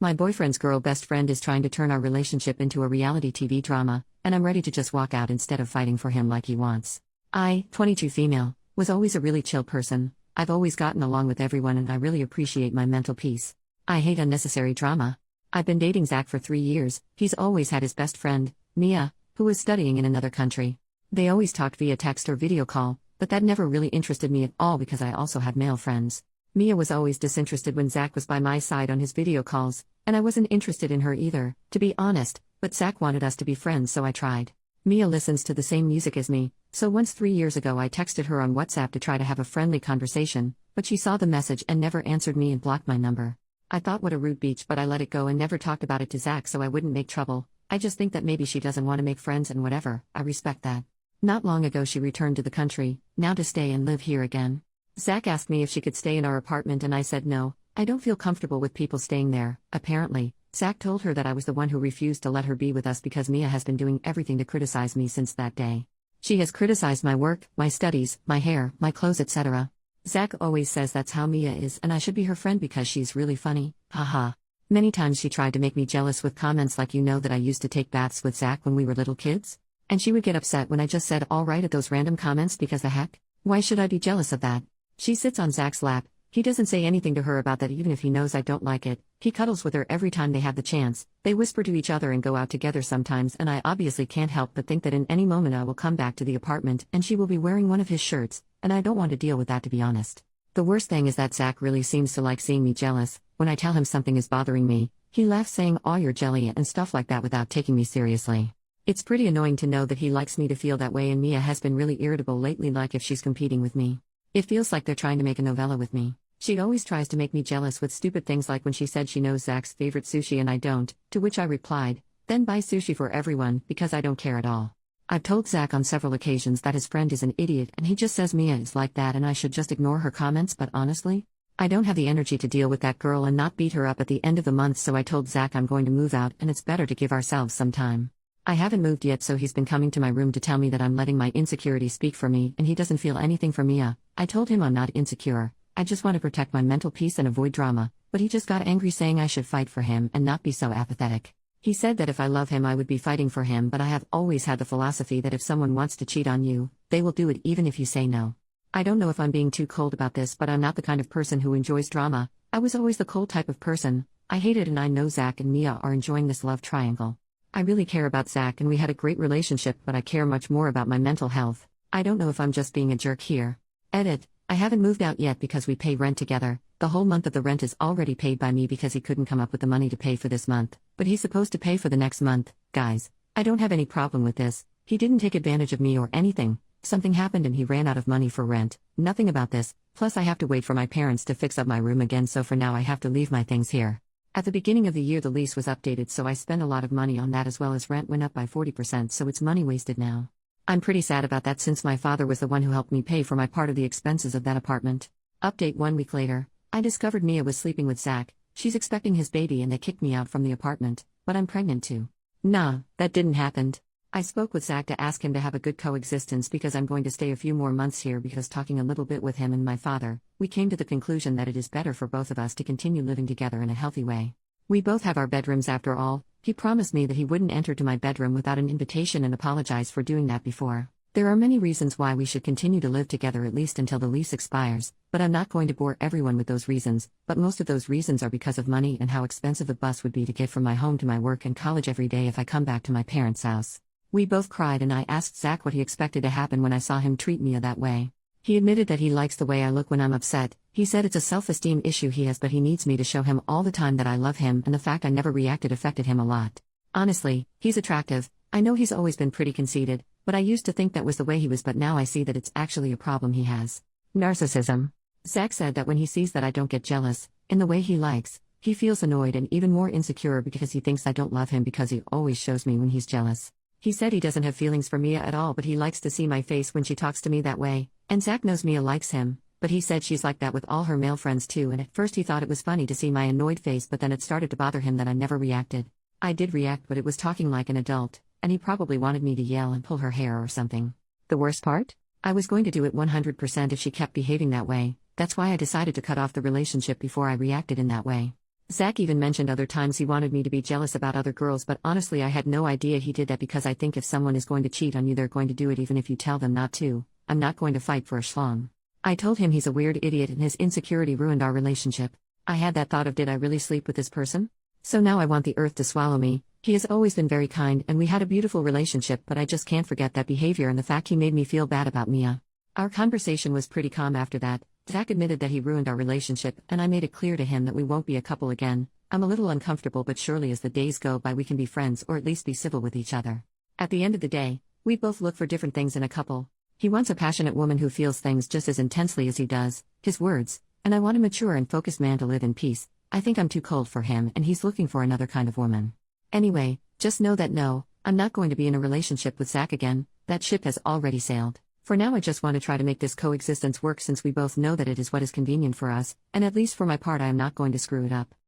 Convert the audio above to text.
My boyfriend's girl best friend is trying to turn our relationship into a reality TV drama, and I'm ready to just walk out instead of fighting for him like he wants. I, 22 female, was always a really chill person. I've always gotten along with everyone and I really appreciate my mental peace. I hate unnecessary drama. I've been dating Zach for 3 years. He's always had his best friend, Mia, who was studying in another country. They always talked via text or video call, but that never really interested me at all because I also had male friends. Mia was always disinterested when Zach was by my side on his video calls, and I wasn't interested in her either, to be honest, but Zach wanted us to be friends so I tried. Mia listens to the same music as me, so once 3 years ago I texted her on WhatsApp to try to have a friendly conversation, but she saw the message and never answered me and blocked my number. I thought what a rude beach, but I let it go and never talked about it to Zach so I wouldn't make trouble. I just think that maybe she doesn't want to make friends and whatever, I respect that. Not long ago she returned to the country, now to stay and live here again. Zach asked me if she could stay in our apartment and I said no, I don't feel comfortable with people staying there. Apparently, Zach told her that I was the one who refused to let her be with us because Mia has been doing everything to criticize me since that day. She has criticized my work, my studies, my hair, my clothes, etc. Zach always says that's how Mia is and I should be her friend because she's really funny, haha. Many times she tried to make me jealous with comments like, you know that I used to take baths with Zach when we were little kids? And she would get upset when I just said alright at those random comments because the heck? Why should I be jealous of that? She sits on Zach's lap. He doesn't say anything to her about that even if he knows I don't like it. He cuddles with her every time they have the chance. They whisper to each other and go out together sometimes and I obviously can't help but think that in any moment I will come back to the apartment and she will be wearing one of his shirts, and I don't want to deal with that to be honest. The worst thing is that Zach really seems to like seeing me jealous. When I tell him something is bothering me, he laughs saying "aw you're jelly" and stuff like that without taking me seriously. It's pretty annoying to know that he likes me to feel that way and Mia has been really irritable lately like if she's competing with me. It feels like they're trying to make a novella with me. She always tries to make me jealous with stupid things like when she said she knows Zach's favorite sushi and I don't, to which I replied, then buy sushi for everyone because I don't care at all. I've told Zach on several occasions that his friend is an idiot and he just says Mia is like that and I should just ignore her comments, but honestly, I don't have the energy to deal with that girl and not beat her up at the end of the month, so I told Zach I'm going to move out and it's better to give ourselves some time. I haven't moved yet, so he's been coming to my room to tell me that I'm letting my insecurity speak for me and he doesn't feel anything for Mia. I told him I'm not insecure, I just want to protect my mental peace and avoid drama, but he just got angry saying I should fight for him and not be so apathetic. He said that if I love him I would be fighting for him, but I have always had the philosophy that if someone wants to cheat on you, they will do it even if you say no. I don't know if I'm being too cold about this, but I'm not the kind of person who enjoys drama. I was always the cold type of person. I hate it and I know Zach and Mia are enjoying this love triangle. I really care about Zach and we had a great relationship, but I care much more about my mental health. I don't know if I'm just being a jerk here. Edit. I haven't moved out yet because we pay rent together. The whole month of the rent is already paid by me because he couldn't come up with the money to pay for this month, but he's supposed to pay for the next month. Guys, I don't have any problem with this. He didn't take advantage of me or anything. Something happened and he ran out of money for rent. Nothing about this. Plus I have to wait for my parents to fix up my room again, so for now I have to leave my things here. At the beginning of the year the lease was updated, so I spent a lot of money on that as well as rent went up by 40%, so it's money wasted now. I'm pretty sad about that since my father was the one who helped me pay for my part of the expenses of that apartment. Update 1 week later. I discovered Mia was sleeping with Zach. She's expecting his baby and they kicked me out from the apartment, but I'm pregnant too. Nah, that didn't happen. I spoke with Zach to ask him to have a good coexistence because I'm going to stay a few more months here, because talking a little bit with him and my father, we came to the conclusion that it is better for both of us to continue living together in a healthy way. We both have our bedrooms after all. He promised me that he wouldn't enter to my bedroom without an invitation and apologized for doing that before. There are many reasons why we should continue to live together at least until the lease expires, but I'm not going to bore everyone with those reasons, but most of those reasons are because of money and how expensive the bus would be to get from my home to my work and college every day if I come back to my parents' house. We both cried and I asked Zach what he expected to happen when I saw him treat Mia that way. He admitted that he likes the way I look when I'm upset. He said it's a self-esteem issue he has, but he needs me to show him all the time that I love him, and the fact I never reacted affected him a lot. Honestly, he's attractive. I know he's always been pretty conceited, but I used to think that was the way he was, but now I see that it's actually a problem he has. Narcissism. Zach said that when he sees that I don't get jealous, in the way he likes, he feels annoyed and even more insecure because he thinks I don't love him because he always shows me when he's jealous. He said he doesn't have feelings for Mia at all, but he likes to see my face when she talks to me that way, and Zach knows Mia likes him, but he said she's like that with all her male friends too, and at first he thought it was funny to see my annoyed face, but then it started to bother him that I never reacted. I did react, but it was talking like an adult, and he probably wanted me to yell and pull her hair or something. The worst part? I was going to do it 100% if she kept behaving that way. That's why I decided to cut off the relationship before I reacted in that way. Zach even mentioned other times he wanted me to be jealous about other girls, but honestly, I had no idea he did that because I think if someone is going to cheat on you, they're going to do it even if you tell them not to. I'm not going to fight for a schlong. I told him he's a weird idiot and his insecurity ruined our relationship. I had that thought of, did I really sleep with this person? So now I want the earth to swallow me. He has always been very kind and we had a beautiful relationship, but I just can't forget that behavior and the fact he made me feel bad about Mia. Our conversation was pretty calm after that. Zach admitted that he ruined our relationship, and I made it clear to him that we won't be a couple again. I'm a little uncomfortable, but surely as the days go by we can be friends or at least be civil with each other. At the end of the day, we both look for different things in a couple. He wants a passionate woman who feels things just as intensely as he does, his words, and I want a mature and focused man to live in peace. I think I'm too cold for him and he's looking for another kind of woman. Anyway, just know that no, I'm not going to be in a relationship with Zach again. That ship has already sailed. For now I just want to try to make this coexistence work since we both know that it is what is convenient for us, and at least for my part I am not going to screw it up.